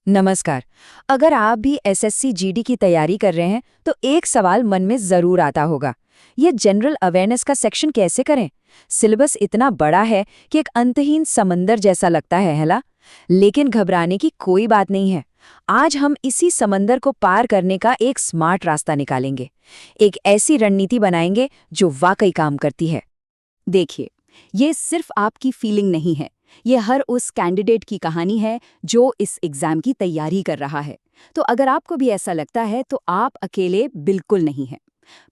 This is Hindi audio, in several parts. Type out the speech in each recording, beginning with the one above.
नमस्कार। अगर आप भी एसएससी जीडी की तैयारी कर रहे हैं तो एक सवाल मन में जरूर आता होगा। ये जनरल अवेयरनेस का सेक्शन कैसे करें? सिलेबस इतना बड़ा है कि एक अंतहीन समंदर जैसा लगता है ना? लेकिन घबराने की कोई बात नहीं है। आज हम इसी समंदर को पार करने का एक स्मार्ट रास्ता निकालेंगे। एक ऐसी रणनीति बनाएंगे जो वाकई काम करती है। देखिए, ये सिर्फ आपकी फीलिंग नहीं है। ये हर उस कैंडिडेट की कहानी है जो इस एग्जाम की तैयारी कर रहा है। तो अगर आपको भी ऐसा लगता है तो आप अकेले बिल्कुल नहीं हैं।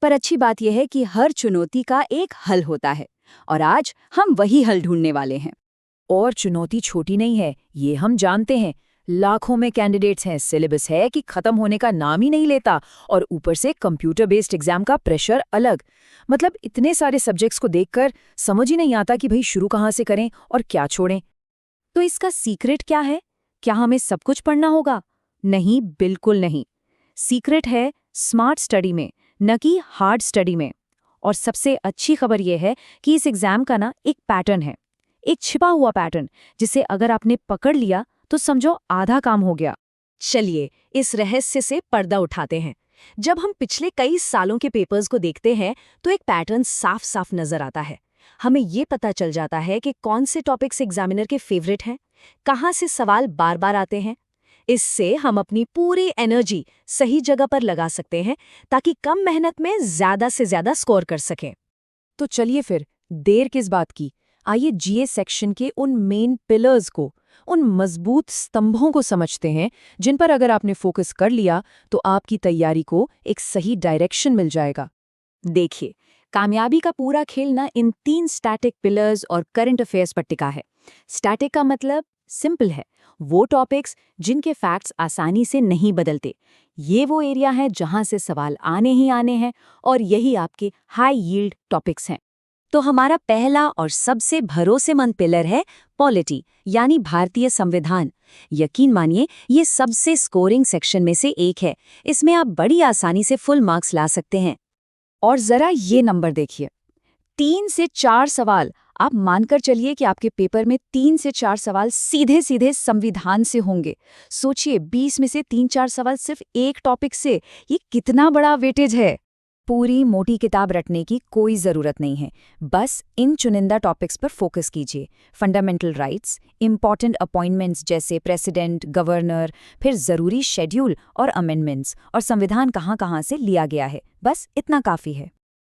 पर अच्छी बात यह है कि हर चुनौती का एक हल होता है और आज हम वही हल ढूंढने वाले हैं। और चुनौती छोटी नहीं है, ये हम जानते हैं। लाखों में कैंडिडेट्स हैं, सिलेबस है कि खत्म होने का नाम ही नहीं लेता, और ऊपर से कंप्यूटर बेस्ड एग्जाम का प्रेशर अलग। मतलब इतने सारे सब्जेक्ट्स को देखकर समझ ही नहीं आता कि भाई शुरू कहाँ से करें और क्या छोड़ें। तो इसका सीक्रेट क्या है? क्या हमें सब कुछ पढ़ना होगा? नहीं, बिल्कुल नहीं। सीक्रेट है स्मार्ट स्टडी में, न कि हार्ड स्टडी में। और सबसे अच्छी खबर यह है कि इस एग्जाम का ना एक पैटर्न है, एक छिपा हुआ पैटर्न, जिसे अगर आपने पकड़ लिया तो समझो आधा काम हो गया। चलिए इस रहस्य से पर्दा उठाते हैं। जब हम पिछले कई सालों के पेपर्स को देखते हैं तो एक पैटर्न साफ साफ नजर आता है। हमें ये पता चल जाता है कि कौन से टॉपिक्स एग्जामिनर के फेवरेट हैं, कहाँ से सवाल बार बार आते हैं। इससे हम अपनी पूरी एनर्जी सही जगह पर लगा सकते हैं ताकि कम मेहनत में ज्यादा से ज्यादा स्कोर कर सकें। तो चलिए फिर, देर किस बात की, आइए जीए सेक्शन के उन मेन पिलर्स को, उन मजबूत स्तंभों को समझते हैं जिन पर अगर आपने फोकस कर लिया तो आपकी तैयारी को एक सही डायरेक्शन मिल जाएगा। देखिए, कामयाबी का पूरा खेल ना इन 3 स्टैटिक पिलर्स और करंट अफेयर्स पर टिका है। स्टैटिक का मतलब सिंपल है, वो टॉपिक्स जिनके फैक्ट्स आसानी से नहीं बदलते। ये वो एरिया है जहां से सवाल आने ही आने हैं, और यही आपके हाई यील्ड टॉपिक्स हैं। तो हमारा पहला और सबसे भरोसेमंद पिलर है पॉलिटी, यानी भारतीय संविधान। यकीन मानिए, ये सबसे स्कोरिंग सेक्शन में से एक है। इसमें आप बड़ी आसानी से फुल मार्क्स ला सकते हैं। और जरा ये नंबर देखिए, 3 से 4 सवाल। आप मानकर चलिए कि आपके पेपर में 3 से 4 सवाल सीधे सीधे संविधान से होंगे। सोचिए, 20 में से 3-4 सवाल सिर्फ एक टॉपिक से, ये कितना बड़ा वेटेज है। पूरी मोटी किताब रटने की कोई जरूरत नहीं है। बस इन चुनिंदा टॉपिक्स पर फोकस कीजिए। फंडामेंटल राइट्स, इंपॉर्टेंट अपॉइंटमेंट्स जैसे प्रेसिडेंट, गवर्नर, फिर जरूरी शेड्यूल और अमेंडमेंट्स, और संविधान कहाँ कहाँ से लिया गया है, बस इतना काफी है।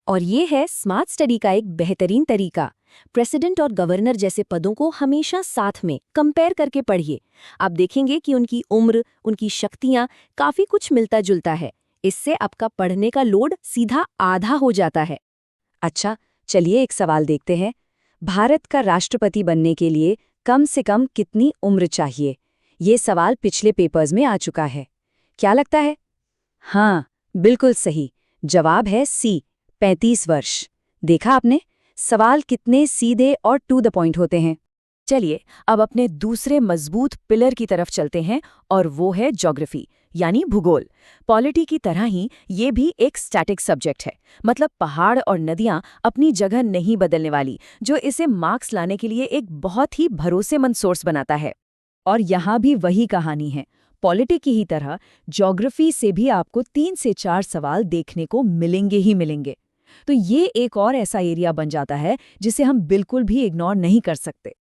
और ये है स्मार्ट स्टडी का एक बेहतरीन तरीका। प्रेसिडेंट और गवर्नर जैसे पदों को हमेशा साथ में कंपेयर करके पढ़िए। आप देखेंगे कि उनकी उम्र, उनकी शक्तियां, काफी कुछ मिलता जुलता है। इससे आपका पढ़ने का लोड सीधा आधा हो जाता है। अच्छा, चलिए एक सवाल देखते हैं। भारत का राष्ट्रपति बनने के लिए कम से कम कितनी उम्र चाहिए? ये सवाल पिछले पेपर्स में आ चुका है। क्या लगता है? हाँ, बिल्कुल सही। जवाब है सी, 35 वर्ष। देखा आपने, सवाल कितने सीधे और टू द पॉइंट होते हैं। चलिए अब अपने दूसरे मजबूत पिलर की तरफ चलते हैं, और वो है ज्योग्राफी, यानी भूगोल। पॉलिटी की तरह ही ये भी एक स्टैटिक सब्जेक्ट है। मतलब पहाड़ और नदियां अपनी जगह नहीं बदलने वाली, जो इसे मार्क्स लाने के लिए एक बहुत ही भरोसेमंद सोर्स बनाता है। और यहाँ भी वही कहानी है। पॉलिटी की ही तरह ज्योग्राफी से भी आपको 3 से 4 सवाल देखने को मिलेंगे ही मिलेंगे। तो ये एक और ऐसा एरिया बन जाता है जिसे हम बिल्कुल भी इग्नोर नहीं कर सकते।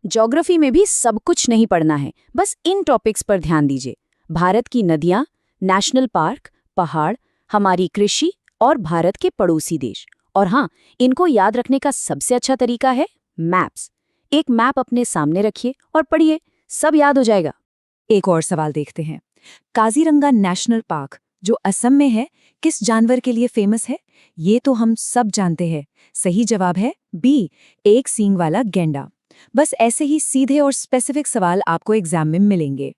ज्योग्राफी में भी सब कुछ नहीं पढ़ना है, बस इन टॉपिक्स पर ध्यान दीजिए। भारत की नदियां, नेशनल पार्क, पहाड़, हमारी कृषि और भारत के पड़ोसी देश। और हाँ, इनको याद रखने का सबसे अच्छा तरीका है मैप्स। एक मैप अपने सामने रखिए और पढ़िए, सब याद हो जाएगा। एक और सवाल देखते हैं। काजीरंगा नेशनल पार्क, जो असम में है, किस जानवर के लिए फेमस है? ये तो हम सब जानते हैं। सही जवाब है बी, एक सींग वाला गैंडा। बस ऐसे ही सीधे और स्पेसिफिक सवाल आपको एग्जाम में मिलेंगे।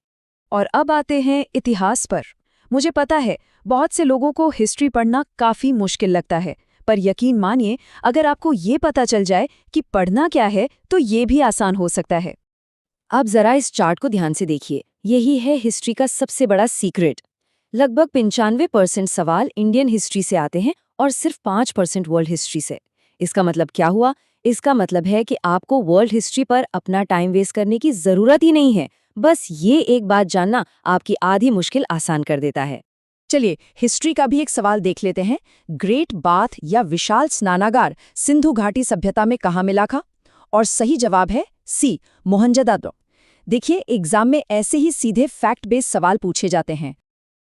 और अब आते हैं इतिहास पर। मुझे पता है, बहुत से लोगों को हिस्ट्री पढ़ना काफी मुश्किल लगता है, पर यकीन मानिए, अगर आपको ये पता चल जाए कि पढ़ना क्या है तो ये भी आसान हो सकता है। अब जरा इस चार्ट को ध्यान से देखिए। यही है हिस्ट्री का सबसे बड़ा सीक्रेट। लगभग 95% सवाल इंडियन हिस्ट्री से आते हैं और सिर्फ 5% वर्ल्ड हिस्ट्री से। इसका मतलब क्या हुआ? इसका मतलब है कि आपको वर्ल्ड हिस्ट्री पर अपना टाइम वेस्ट करने की जरूरत ही नहीं है। बस ये एक बात जानना आपकी आधी मुश्किल आसान कर देता है। चलिए हिस्ट्री का भी एक सवाल देख लेते हैं। ग्रेट बाथ या विशाल स्नानागार सिंधु घाटी सभ्यता में कहाँ मिला था? और सही जवाब है सी, मोहनजोदड़ो। देखिए एग्जाम में ऐसे ही सीधे फैक्ट बेस्ड सवाल पूछे जाते हैं।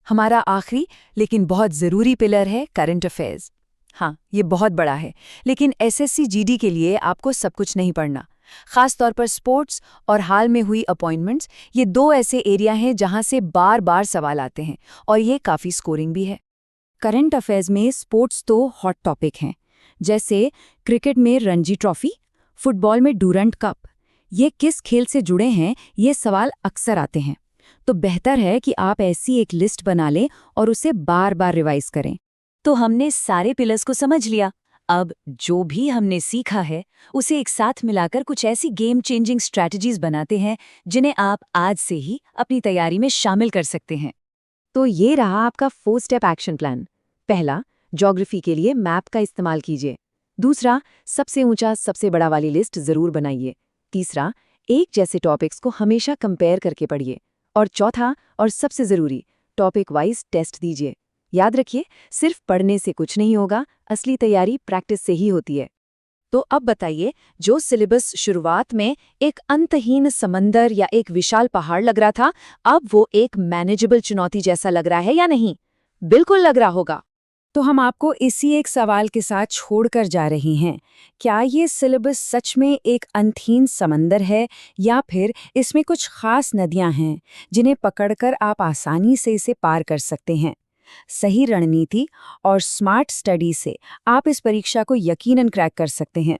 हमारा आखिरी लेकिन बहुत ज़रूरी पिलर है करंट अफेयर्स। हाँ, ये बहुत बड़ा है, लेकिन एसएससी जीडी के लिए आपको सब कुछ नहीं पढ़ना। खास तौर पर स्पोर्ट्स और हाल में हुई अपॉइंटमेंट्स, ये दो ऐसे एरिया हैं जहां से बार बार सवाल आते हैं और ये काफ़ी स्कोरिंग भी है। करंट अफेयर्स में स्पोर्ट्स तो हॉट टॉपिक हैं, जैसे क्रिकेट में रणजी ट्रॉफी, फुटबॉल में डूरंट कप। ये किस खेल से जुड़े हैं, ये सवाल अक्सर आते हैं। तो बेहतर है कि आप ऐसी एक लिस्ट बना लें और उसे बार बार रिवाइज करें। तो हमने सारे पिलर्स को समझ लिया। अब जो भी हमने सीखा है उसे एक साथ मिलाकर कुछ ऐसी गेम चेंजिंग स्ट्रैटेजीज बनाते हैं जिन्हें आप आज से ही अपनी तैयारी में शामिल कर सकते हैं। तो ये रहा आपका 4 स्टेप एक्शन प्लान। पहला, ज्योग्राफी के लिए मैप का इस्तेमाल कीजिए। दूसरा, सबसे ऊंचा सबसे बड़ा वाली लिस्ट जरूर बनाइए। तीसरा, एक जैसे टॉपिक्स को हमेशा कंपेयर करके पढ़िए। और चौथा और सबसे ज़रूरी, टॉपिक वाइज टेस्ट दीजिए। याद रखिए, सिर्फ पढ़ने से कुछ नहीं होगा, असली तैयारी प्रैक्टिस से ही होती है। तो अब बताइए, जो सिलेबस शुरुआत में एक अंतहीन समंदर या एक विशाल पहाड़ लग रहा था, अब वो एक मैनेजेबल चुनौती जैसा लग रहा है या नहीं? बिल्कुल लग रहा होगा। तो हम आपको इसी एक सवाल के साथ छोड़कर जा रही हैं। क्या ये सिलेबस सच में एक अंतहीन समंदर है या फिर इसमें कुछ खास नदियां हैं जिन्हें पकड़कर आप आसानी से इसे पार कर सकते हैं? सही रणनीति और स्मार्ट स्टडी से आप इस परीक्षा को यकीनन क्रैक कर सकते हैं।